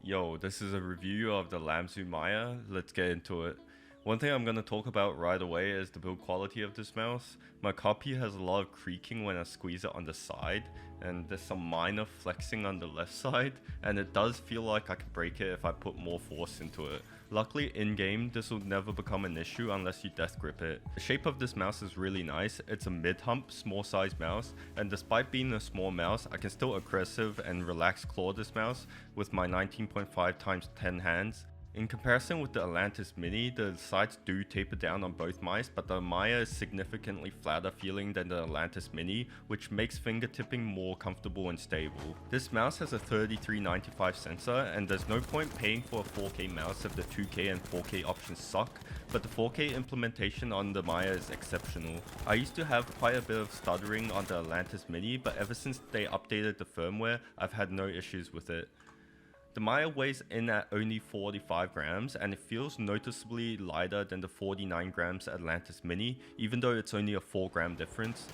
Yo, this is a review of the Lamzu Maya. Let's get into it. One thing I'm going to talk about right away is the build quality of this mouse. My copy has a lot of creaking when I squeeze it on the side, and there's some minor flexing on the left side, and it does feel like I could break it if I put more force into it. Luckily in game, this will never become an issue unless you death grip it. The shape of this mouse is really nice. It's a mid-hump, small size mouse, and despite being a small mouse, I can still aggressive and relaxed claw this mouse with my 19.5 times 10 hands. In comparison with the Atlantis Mini, the sides do taper down on both mice, but the Maya is significantly flatter feeling than the Atlantis Mini, which makes fingertipping more comfortable and stable. This mouse has a 3395 sensor, and there's no point paying for a 4K mouse if the 2K and 4K options suck, but the 4K implementation on the Maya is exceptional. I used to have quite a bit of stuttering on the Atlantis Mini, but ever since they updated the firmware, I've had no issues with it. The Maya weighs in at only 45 grams and it feels noticeably lighter than the 49 grams Atlantis Mini, even though it's only a 4 gram difference.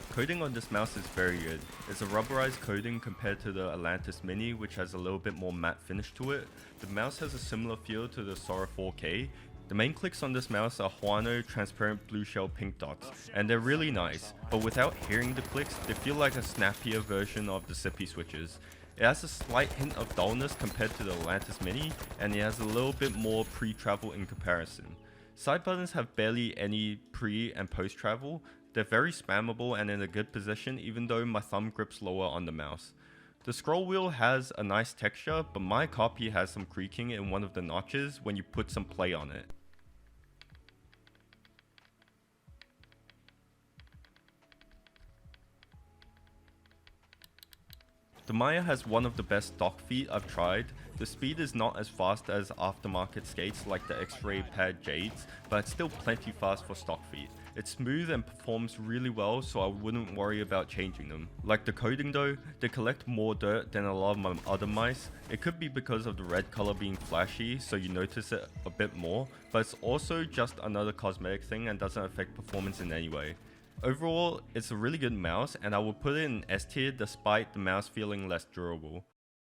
Coating on this mouse is very good. It's a rubberized coating compared to the Atlantis Mini, which has a little bit more matte finish to it. The mouse has a similar feel to the Sora 4K. The main clicks on this mouse are Huano transparent blue shell pink dots, and they're really nice, but without hearing the clicks, they feel like a snappier version of the Sippy switches. It has a slight hint of dullness compared to the Atlantis Mini, and it has a little bit more pre-travel in comparison. Side buttons have barely any pre and post travel. They're very spammable and in a good position even though my thumb grips lower on the mouse. The scroll wheel has a nice texture, but my copy has some creaking in one of the notches when you put some play on it. The Maya has one of the best dock feet I've tried. The speed is not as fast as aftermarket skates like the X-Ray Pad Jades, but it's still plenty fast for stock feet. It's smooth and performs really well, so I wouldn't worry about changing them. Like the coating though, they collect more dirt than a lot of my other mice. It could be because of the red color being flashy, so you notice it a bit more, but it's also just another cosmetic thing and doesn't affect performance in any way. Overall, it's a really good mouse and I will put it in S tier despite the mouse feeling less durable.